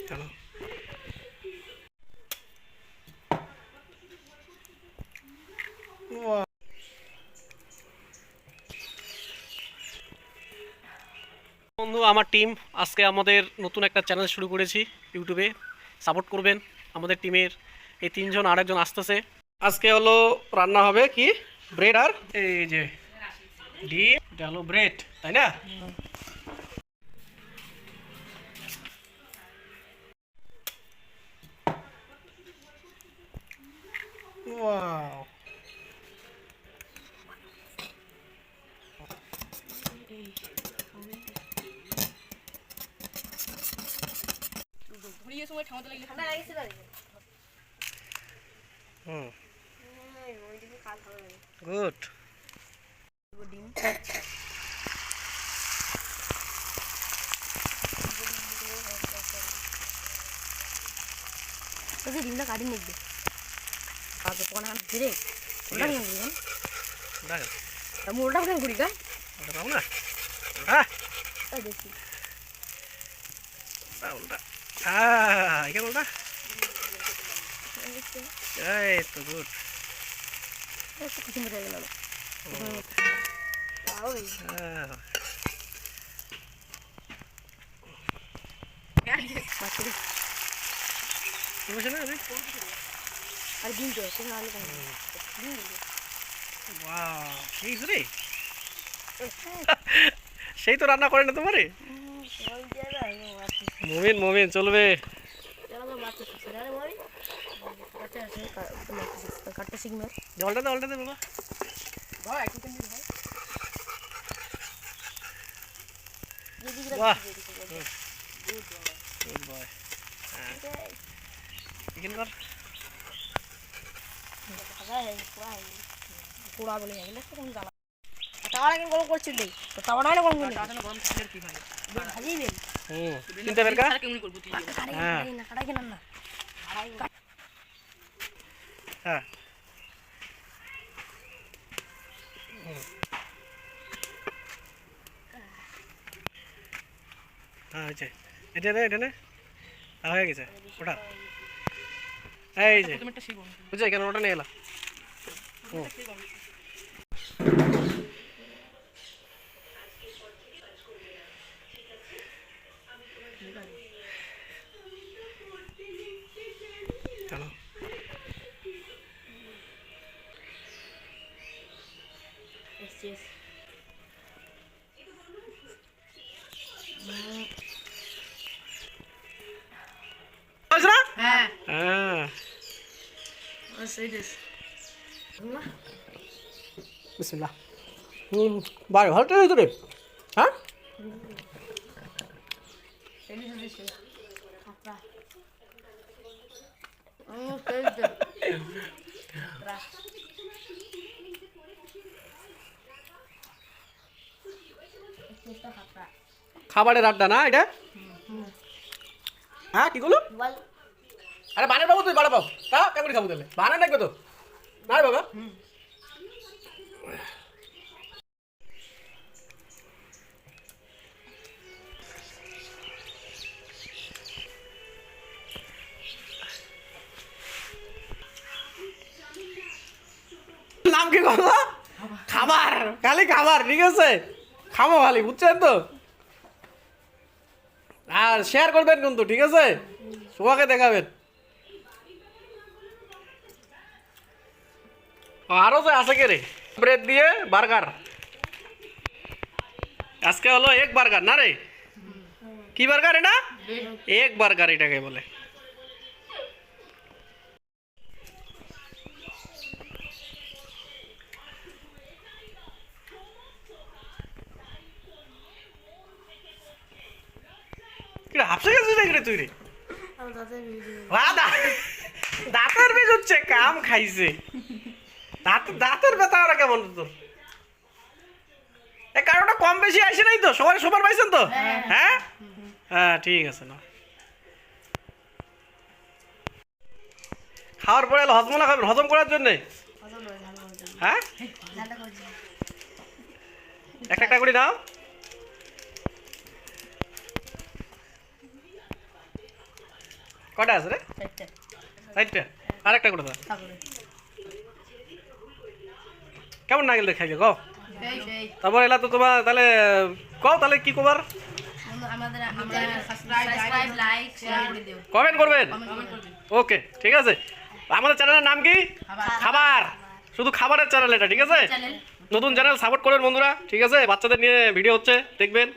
চলো বন্ধু, আমার টিম আজকে আমাদের নতুন একটা চ্যানেল শুরু করেছি ইউটিউবে। সাপোর্ট করবেন আমাদের টিমের এই তিনজন, আরেকজন আসতেছে। আজকে হলো রান্না হবে কি ব্রেড আর এই যে ডিম, এটা হলো ব্রেড, তাই না? ওয়াও, হুম, গুড। ডিমটা কাটি নিবি আগে পনা ধীরে ওটা কেন করি দেখেন আমি ওটা কেন করি গা ওটা পাও না, হ্যাঁ এই দেখি উল্টা, এখানে উল্টা, এই তো গুড। একটু খুশি মতো গেল ওই বাচ্চাদের আর ডিম তো কোনো আলু কেন ডিম সেই তো রান্না করে না তোমারে মমিন, মমিন চলবে। কাটতে শিখবে জলটা দে, জলটা দে বাবা। বাহ, গুড বয়। চিকেন কর। পোড়া বলে গেলে টাওয়ার এখন গরম করছিল তো টাওয়ার না গরম করলে ভাজি বেল চিন্তা বের কা। হ্যাঁ না কাটাই কেন না হ্যাঁ হ্যাঁ হয়েছে, এটা নে, এটা নে, হয়ে গেছে ওটা। এই যে বুঝছে কেন ওটা নিয়ে এলাম। চলো হ্যাঁ হ্যাঁ বিসমিল্লাহ। বারে ভালো টেস্ট রে। হ্যাঁ খাবারের আড্ডা না এটা? হ্যাঁ কি গুলো? আরে বানের বাবু, তুই বাড়া পাও তা কেমন খাবো তাহলে? বানের লাগবে তো না রে বাবা। নাম কি করলো? খাবার, খালি খাবার, ঠিক আছে? খাবো খালি, বুঝছেন তো? আর শেয়ার করবেন কিন্তু, ঠিক আছে? সবাইকে দেখাবেন। আরো তো আছে কে রে? ব্রেড দিয়ে বার্গার আজকে হলো এক বার্গার না রে? কি বার্গার এটা? এক বার্গার এটাকে বলে। হাফসে গেছিস নাকি রে তুই রে? দাঁতের বেজ হচ্ছে, কাম খাইছে। দাঁতের ব্যথা ওরা কেমন তোর? কারোটা কম বেশি আসে নাই তো? সবাই সবার পাইছেন তো? হ্যাঁ হ্যাঁ ঠিক আছে না। খাওয়ার পরে হজমলা খাবেন, হজম করার জন্যে। হ্যাঁ একটা একটা করে নাও। কটা আছে রে? চারটে 4টা। আরেকটা করে দাও। তারপরে কেমন নাগেল খাইছে কও? সেই তারপর এলা তো তোমার তাহলে কও তাহলে কি করবার? আমাদের সাবস্ক্রাইব লাইক শেয়ার করে দিও, কমেন্ট করবেন। কমেন্ট করে দিও। ওকে ঠিক আছে। আমাদের চ্যানেলের নাম কি? খাবার। শুধু খাবারের চ্যানেল এটা, ঠিক আছে? চ্যানেল নতুন চ্যানেল সাপোর্ট করেন বন্ধুরা, ঠিক আছে? বাচ্চাদের নিয়ে ভিডিও হচ্ছে, দেখবেন।